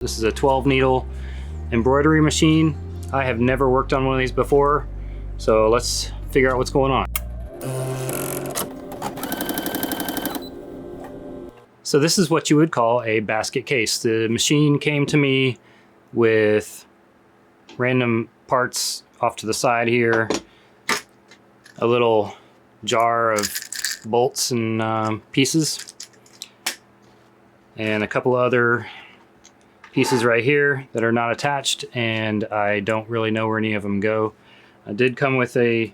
This is a 12 needle embroidery machine. I have never worked on one of these before, so let's figure out what's going on. So this is what you would call a basket case. The machine came to me with random parts off to the side here, a little jar of bolts and pieces, and a couple other pieces right here that are not attached, and I don't really know where any of them go. I did come with a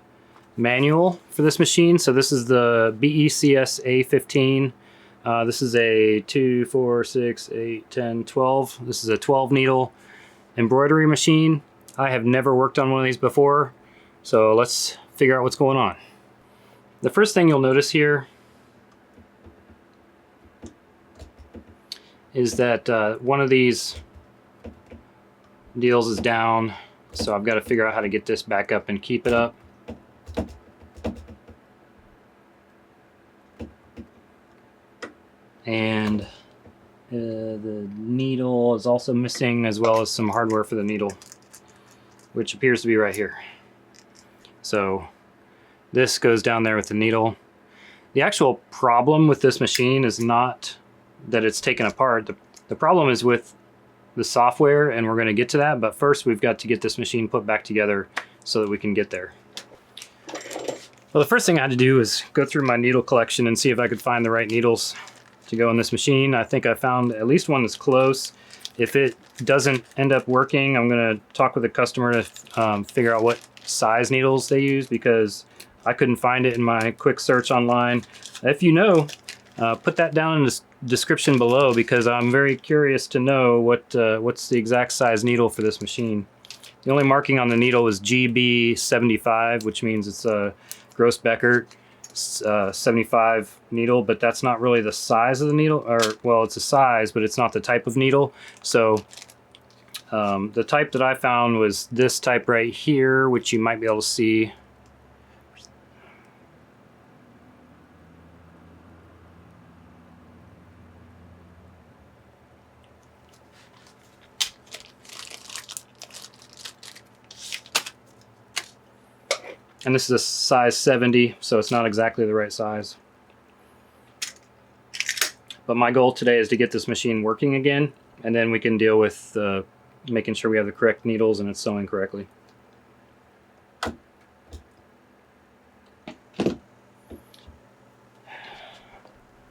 manual for this machine. So this is the BECS-A15. This is a 2, 4, 6, 8, 10, 12. This is a 12 needle embroidery machine. I have never worked on one of these before, so let's figure out what's going on. The first thing you'll notice here is that one of these deals is down, so I've got to figure out how to get this back up and keep it up. And the needle is also missing, as well as some hardware for the needle, which appears to be right here. So this goes down there with the needle. The actual problem with this machine is not that it's taken apart. The problem is with the software, and we're going to get to that, but first we've got to get this machine put back together so that we can get there. Well, the first thing I had to do is go through my needle collection and see if I could find the right needles to go in this machine. I think I found at least one that's close. If it doesn't end up working, I'm going to talk with the customer to figure out what size needles they use, because I couldn't find it in my quick search online. If you know, put that down in the description below, because I'm very curious to know what's the exact size needle for this machine. The only marking on the needle is GB75, which means it's a Gross Beckert 75 needle, but that's not really the size of the needle, or well, it's a size, but it's not the type of needle. So the type that I found was this type right here, which you might be able to see. And this is a size 70, so it's not exactly the right size. But my goal today is to get this machine working again, and then we can deal with making sure we have the correct needles and it's sewing correctly.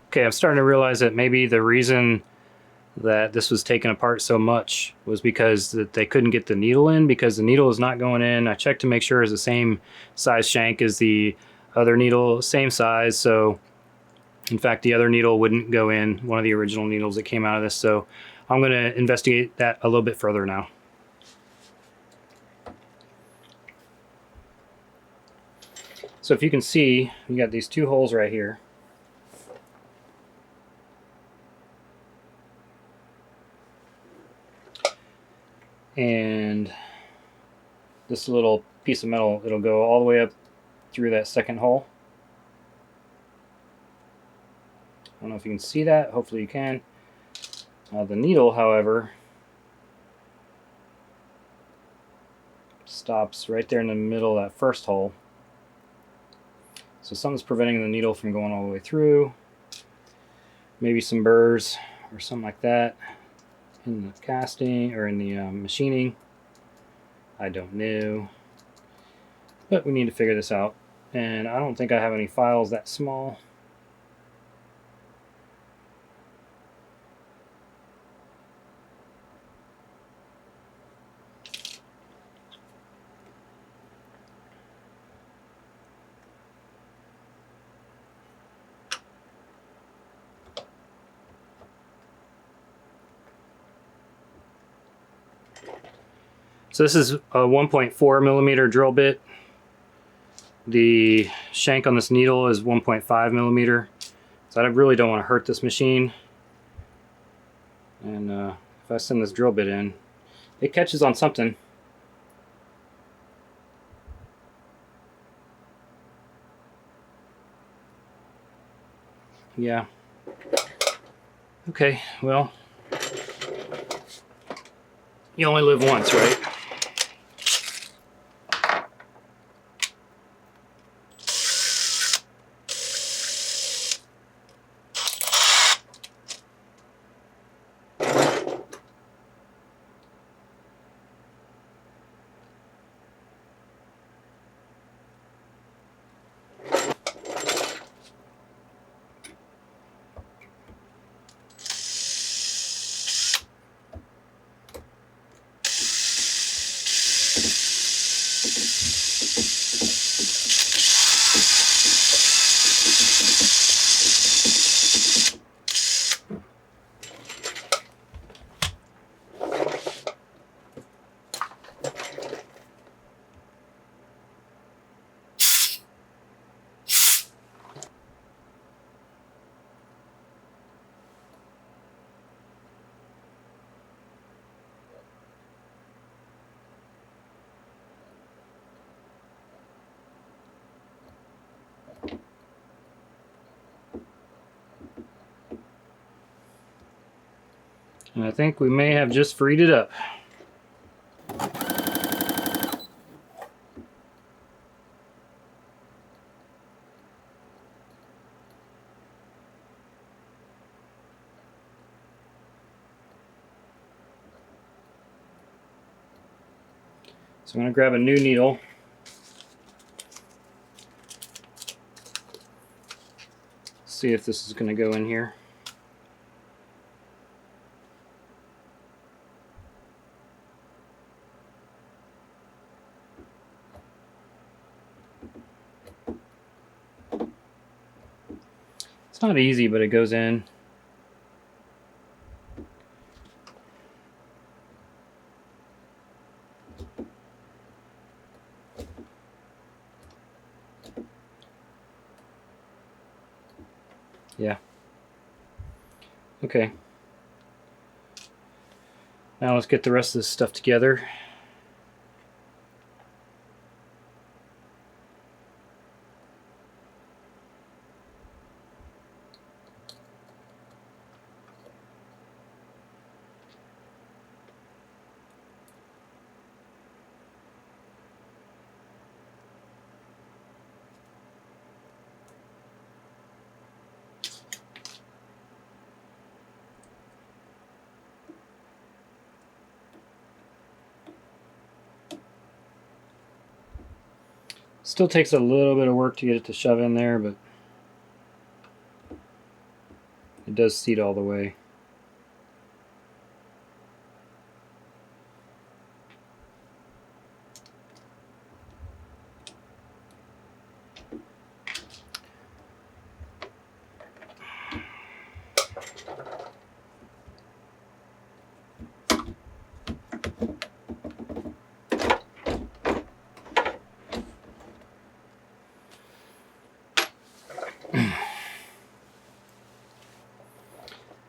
Okay, I'm starting to realize that maybe the reason that this was taken apart so much was because that they couldn't get the needle in, because the needle is not going in. I checked to make sure it's the same size shank as the other needle, same size. So in fact, the other needle wouldn't go in, one of the original needles that came out of this. So I'm going to investigate that a little bit further now. So if you can see, you got these two holes right here. And this little piece of metal, it'll go all the way up through that second hole. I don't know if you can see that. Hopefully you can. The needle, however, stops right there in the middle of that first hole. So something's preventing the needle from going all the way through. Maybe some burrs or something like that in the casting or in the machining. I don't know, but we need to figure this out, and I don't think I have any files that small. So this is a 1.4 millimeter drill bit. The shank on this needle is 1.5 millimeter. So I really don't want to hurt this machine. And if I send this drill bit in, it catches on something. Yeah. Okay, well, You only live once, right? And I think we may have just freed it up. So I'm going to grab a new needle. See if this is going to go in here. It's not easy, but it goes in. Yeah. Okay. Now let's get the rest of this stuff together. Still takes a little bit of work to get it to shove in there, but it does seat all the way.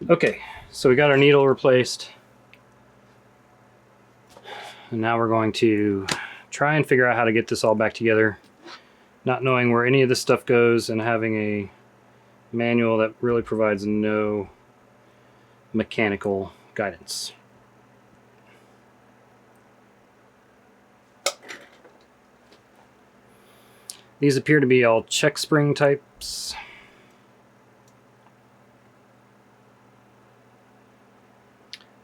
Okay, so we got our needle replaced. And now we're going to try and figure out how to get this all back together, not knowing where any of this stuff goes and having a manual that really provides no mechanical guidance. These appear to be all check spring types.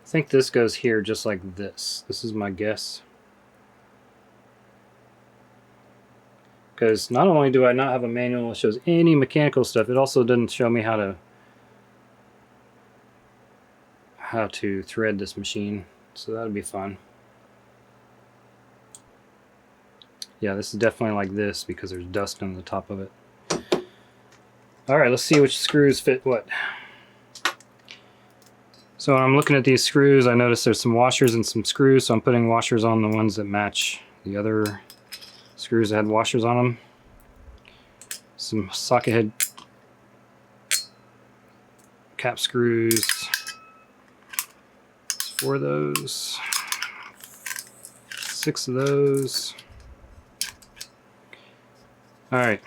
I think this goes here just like this. This is my guess. Because not only do I not have a manual that shows any mechanical stuff, it also doesn't show me how to thread this machine. So that'd be fun. Yeah, this is definitely like this because there's dust on the top of it. Alright, let's see which screws fit what. So when I'm looking at these screws, I notice there's some washers and some screws, so I'm putting washers on the ones that match the other screws that had washers on them. Some socket head cap screws. 4 of those. 6 of those. Alright.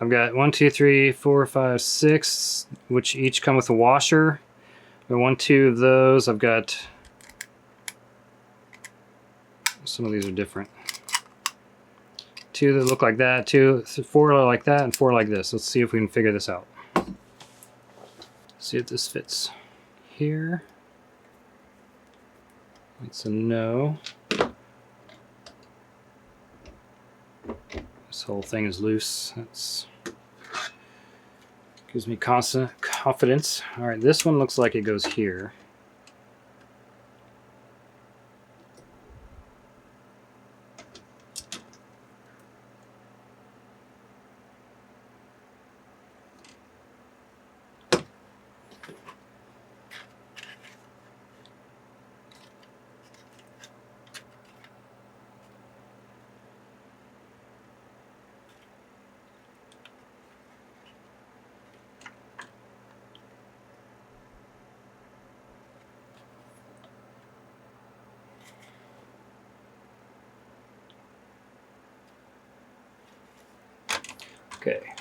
I've got 1, 2, 3, 4, 5, 6, which each come with a washer. I want 2 of those. I've got, some of these are different. 2 that look like that, 4 like that, and 4 like this. Let's see if we can figure this out. See if this fits here. It's a no. This whole thing is loose. That's gives me constant confidence. All right, this one looks like it goes here. Okay,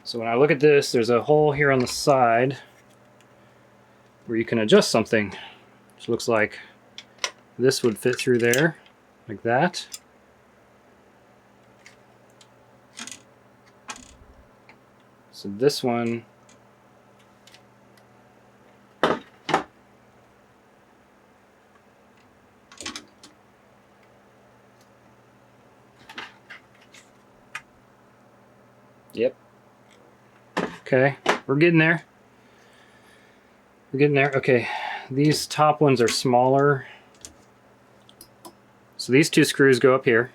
so when I look at this, there's a hole here on the side where you can adjust something, which looks like this would fit through there, like that. So this one, yep. Okay, we're getting there. We're getting there. Okay, these top ones are smaller. So these 2 screws go up here.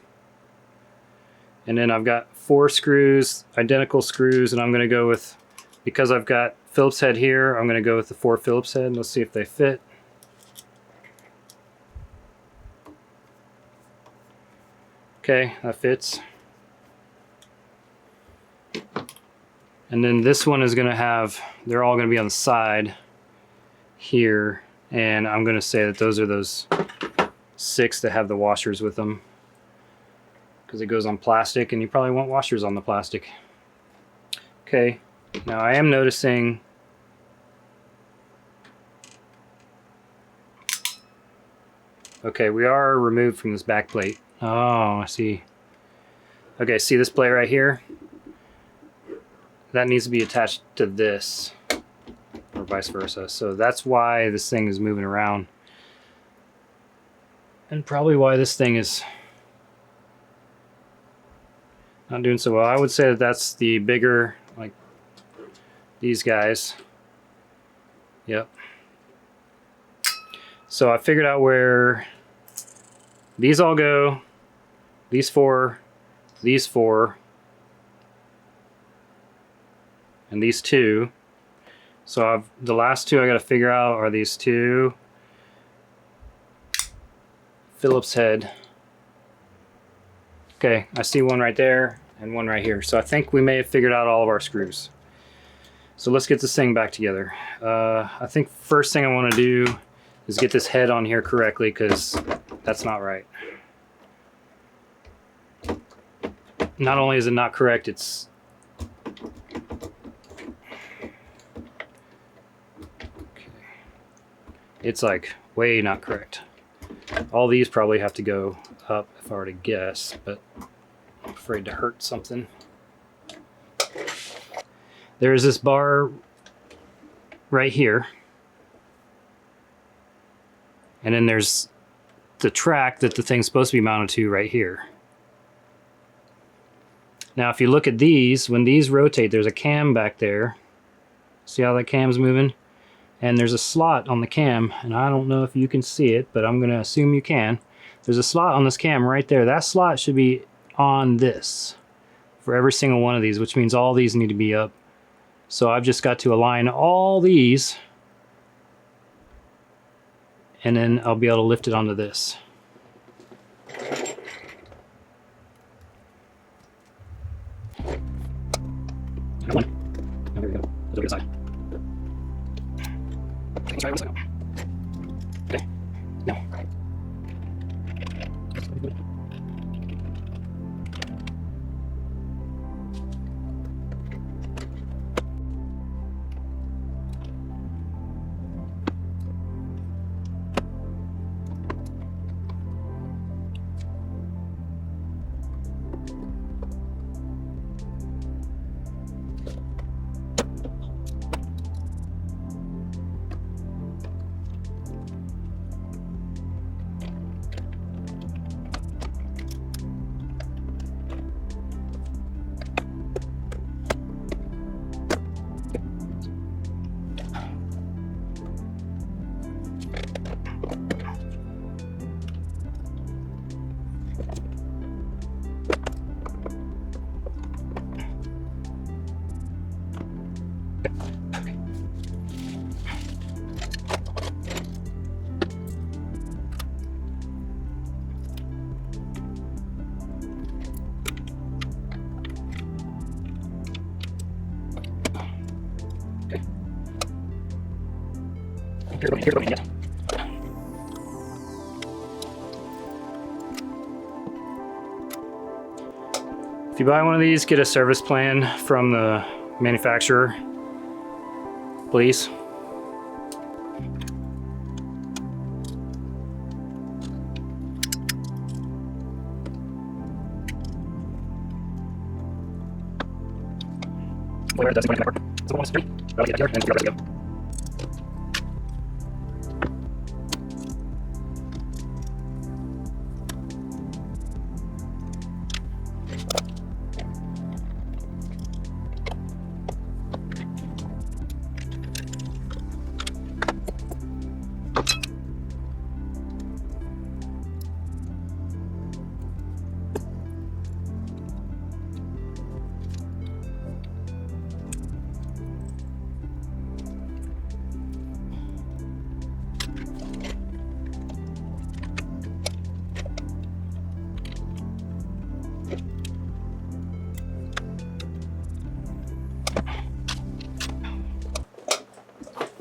And then I've got 4 screws, identical screws, and I'm going to go with, because I've got Phillips head here, I'm going to go with the 4 Phillips head. Let's see if they fit. Okay, that fits. And then this one is going to have, they're all going to be on the side here, and I'm going to say that those are those 6 that have the washers with them, because it goes on plastic and you probably want washers on the plastic. Okay, now I am noticing okay, we are removed from this back plate. Oh, I see. Okay, see this plate right here? That needs to be attached to this, or vice versa. So that's why this thing is moving around. And probably why this thing is not doing so well. I would say that that's the bigger, like these guys. Yep. So I figured out where these all go. These 4, these 4, and these 2. So the last 2 I got to figure out are these 2 Phillips head. Okay, I see one right there and one right here. So I think we may have figured out all of our screws. So let's get this thing back together. I think first thing I want to do is get this head on here correctly, because that's not right. Not only is it not correct, it's like way not correct. All these probably have to go up if I were to guess, but I'm afraid to hurt something. There's this bar right here, and then there's the track that the thing's supposed to be mounted to right here. Now if you look at these, when these rotate, there's a cam back there. See how that cam's moving? And there's a slot on the cam, and I don't know if you can see it, but I'm going to assume you can. There's a slot on this cam right there. That slot should be on this for every single one of these, which means all these need to be up. So I've just got to align all these, and then I'll be able to lift it onto this. One. Oh, there we go. Let's over the side. Sorry, one second. Okay. No. If you buy one of these, get a service plan from the manufacturer, please.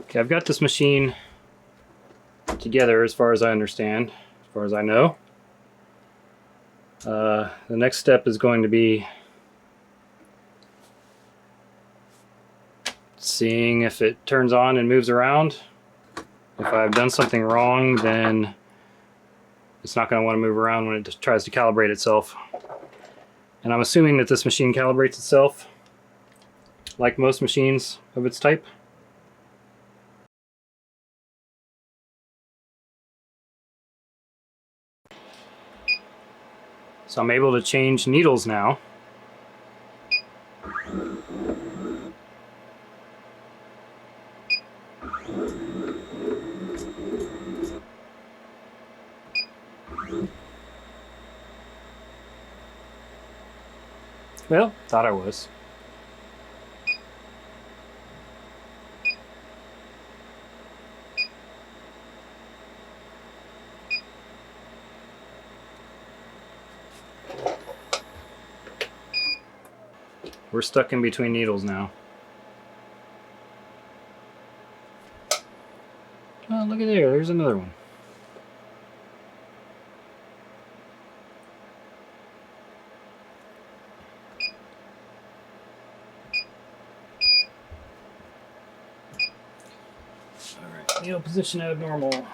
Okay, I've got this machine together as far as I understand, as far as I know. The next step is going to be seeing if it turns on and moves around. If I've done something wrong, then it's not going to want to move around when it just tries to calibrate itself. And I'm assuming that this machine calibrates itself like most machines of its type. So I'm able to change needles now. Well, thought I was. We're stuck in between needles now. Oh, look at there, there's another one. Alright, needle position abnormal.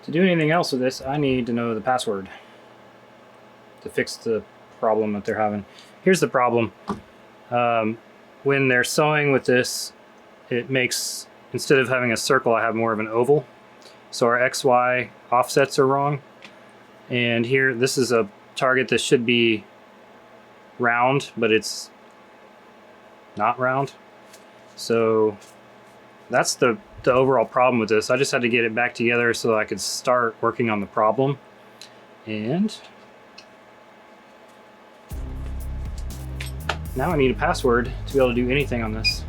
To do anything else with this, I need to know the password to fix the problem that they're having. Here's the problem. When they're sewing with this, it makes, instead of having a circle, I have more of an oval. So our XY offsets are wrong. And here, this is a target that should be round, but it's not round. So that's the overall problem with this. I just had to get it back together so I could start working on the problem. And now I need a password to be able to do anything on this.